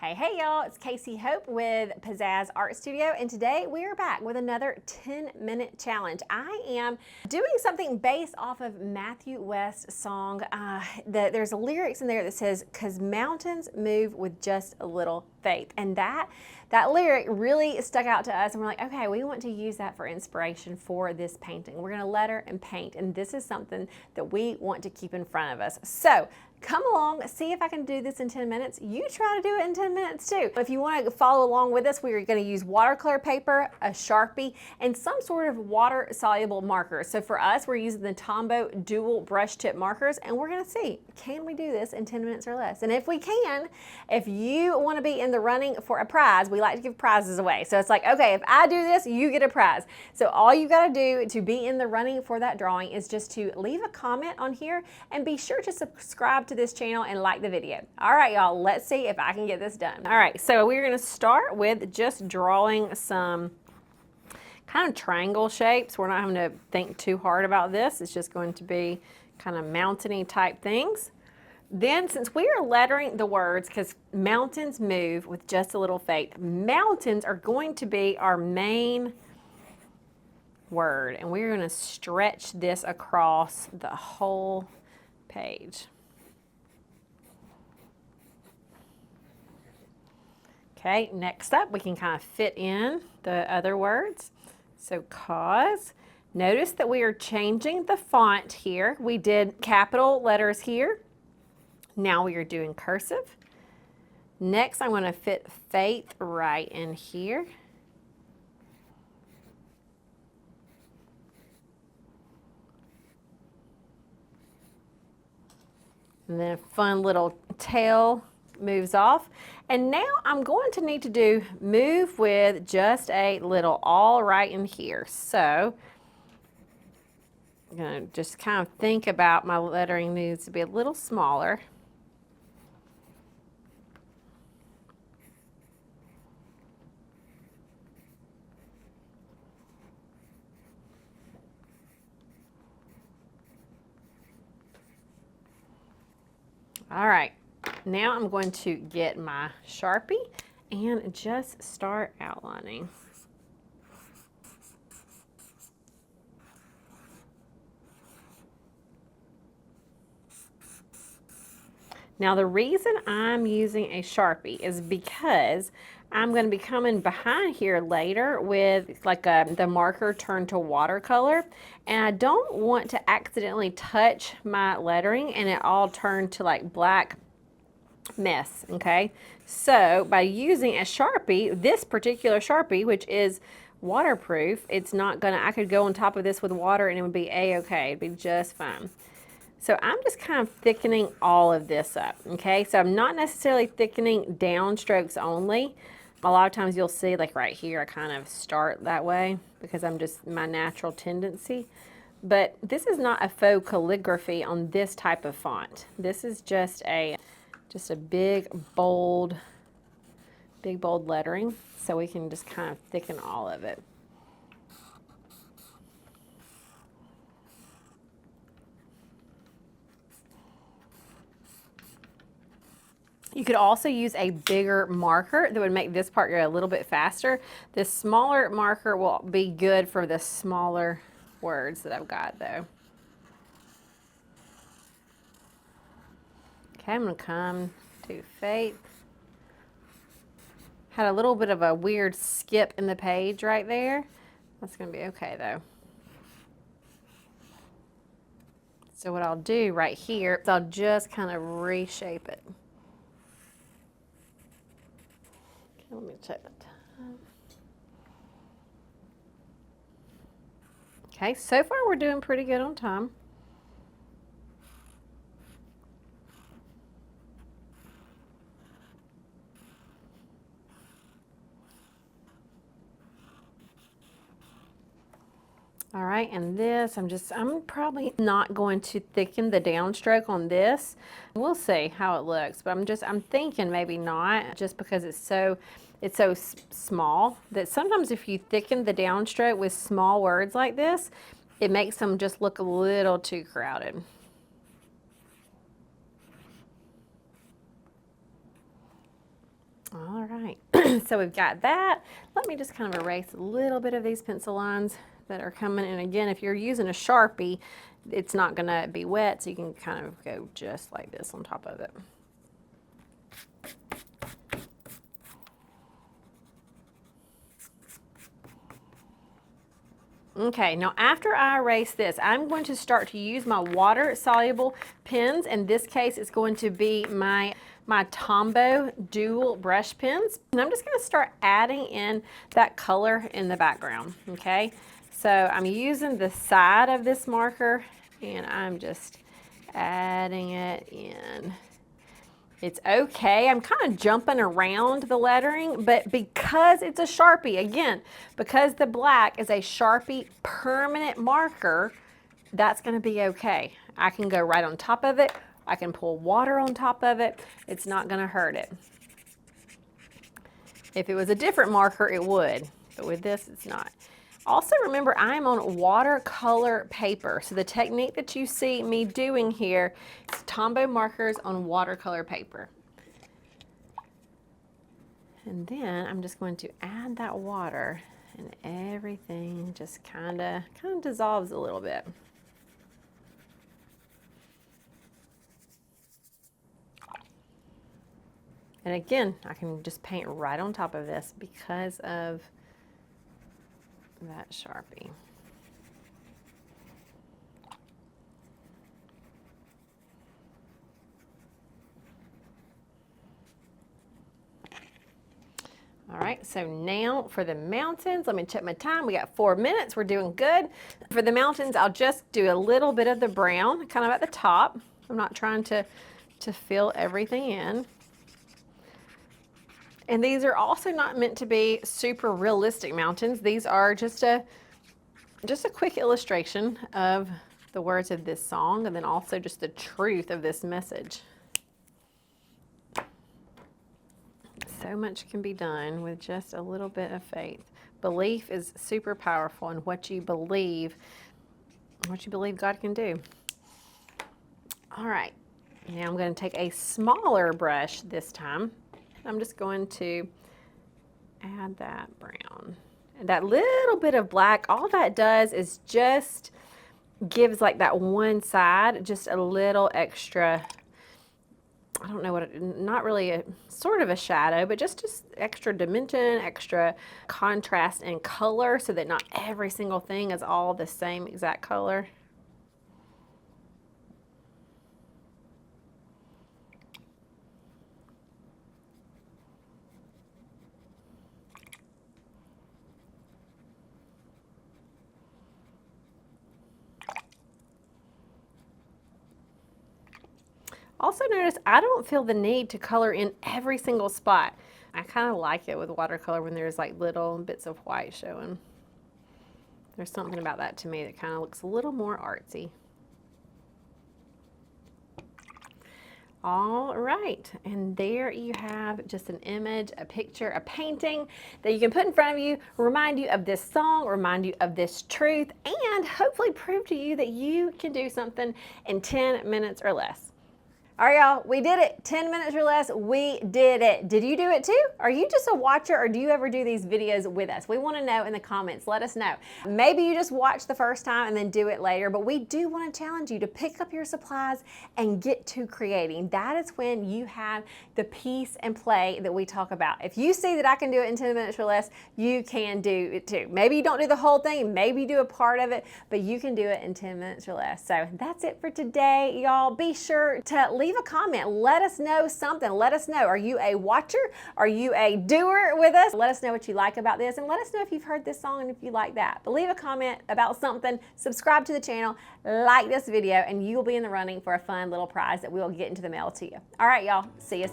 Hey y'all, it's Casey Hope with Pizzazz Art Studio, and today we are back with another 10-minute challenge. I am doing something based off of Matthew West's song. There's lyrics in there that says, "'Cause mountains move with just a little faith," and that lyric really stuck out to us, and we're like, okay, we want to use that for inspiration for this painting. We're gonna letter and paint, and this is something that we want to keep in front of us. So come along, see if I can do this in 10 minutes. You try to do it in 10 minutes too. If you want to follow along with us, we are going to use watercolor paper, a Sharpie, and some sort of water-soluble marker. So for us, we're using the Tombow Dual brush tip markers, and we're going to see, can we do this in 10 minutes or less? And if we can, if you want to be in the running for a prize, we like to give prizes away. So it's like, okay, if I do this, you get a prize. So all you got to do to be in the running for that drawing is just to leave a comment on here and be sure to subscribe to this channel and like the video. All right, y'all, let's see if I can get this done. All right, so we're gonna start with just drawing some kind of triangle shapes. We're not having to think too hard about this. It's just going to be kind of mountainy type things. Then, since we are lettering the words, because mountains move with just a little faith, mountains are going to be our main word, and we're gonna stretch this across the whole page. Okay, next up, we can kind of fit in the other words. So cause, notice that we are changing the font here. We did capital letters here. Now we are doing cursive. Next, I'm going to fit faith right in here. And then a fun little tail moves off. And now I'm going to need to do move with just a little all right in here. So I'm going to just kind of think about my lettering needs to be a little smaller. All right. Now I'm going to get my Sharpie and just start outlining. Now the reason I'm using a Sharpie is because I'm going to be coming behind here later with like the marker turned to watercolor, and I don't want to accidentally touch my lettering and it all turn to like black mess. Okay, so by using a Sharpie, this particular Sharpie, which is waterproof, it's not gonna, I could go on top of this with water and it would be a-okay, it'd be just fine. So I'm just kind of thickening all of this up. Okay, so I'm not necessarily thickening down strokes only. A lot of times you'll see like right here I kind of start that way because I'm just my natural tendency. But this is not a faux calligraphy on this type of font. This is just a big bold lettering, so we can just kind of thicken all of it. You could also use a bigger marker that would make this part go a little bit faster. This smaller marker will be good for the smaller words that I've got though. Okay, I'm going to come to faith. Had a little bit of a weird skip in the page right there. That's going to be okay though. So what I'll do right here is I'll just kind of reshape it. Okay, let me check the time. Okay, so far we're doing pretty good on time. All right, and this, I'm probably not going to thicken the downstroke on this. We'll see how it looks, but I'm thinking maybe not, just because it's so small that sometimes if you thicken the downstroke with small words like this, it makes them just look a little too crowded. So we've got that. Let me just kind of erase a little bit of these pencil lines that are coming. And again, if you're using a Sharpie, it's not gonna be wet, so you can kind of go just like this on top of it. Okay, now after I erase this, I'm going to start to use my water-soluble pens. In this case, it's going to be my Tombow Dual brush pens. And I'm just going to start adding in that color in the background, okay? So I'm using the side of this marker, and I'm just adding it in. It's okay, I'm kind of jumping around the lettering, but because it's a Sharpie, again, because the black is a Sharpie permanent marker, that's gonna be okay. I can go right on top of it. I can pull water on top of it. It's not gonna hurt it. If it was a different marker, it would, but with this, it's not. Also remember, I'm on watercolor paper. So the technique that you see me doing here is Tombow markers on watercolor paper. And then I'm just going to add that water, and everything just kind of dissolves a little bit. And again, I can just paint right on top of this because of that Sharpie. All right, so now for the mountains, let me check my time. We got 4 minutes, we're doing good. For the mountains, I'll just do a little bit of the brown, kind of at the top. I'm not trying to fill everything in. And these are also not meant to be super realistic mountains. These are just a quick illustration of the words of this song, and then also just the truth of this message. So much can be done with just a little bit of faith. Belief is super powerful in what you believe God can do. All right, now I'm going to take a smaller brush this time. I'm just going to add that brown. And that little bit of black, all that does is just gives like that one side just a little extra, I don't know what, not really a sort of a shadow, but just extra dimension, extra contrast and color, so that not every single thing is all the same exact color. Also notice I don't feel the need to color in every single spot. I kind of like it with watercolor when there's like little bits of white showing. There's something about that to me that kind of looks a little more artsy. All right, and there you have just an image, a picture, a painting that you can put in front of you, remind you of this song, remind you of this truth, and hopefully prove to you that you can do something in 10 minutes or less. All right, y'all, we did it. 10 minutes or less, we did it. Did you do it too? Are you just a watcher, or do you ever do these videos with us? We want to know in the comments. Let us know. Maybe you just watch the first time and then do it later, but we do want to challenge you to pick up your supplies and get to creating. That is when you have the peace and play that we talk about. If you see that I can do it in 10 minutes or less, you can do it too. Maybe you don't do the whole thing, maybe you do a part of it, but you can do it in 10 minutes or less. So that's it for today, y'all. Be sure to leave a comment. Let us know something. Let us know. Are you a watcher? Are you a doer with us? Let us know what you like about this, and let us know if you've heard this song and if you like that. But leave a comment about something, subscribe to the channel, like this video, and you'll be in the running for a fun little prize that we'll get into the mail to you. All right, y'all. See ya.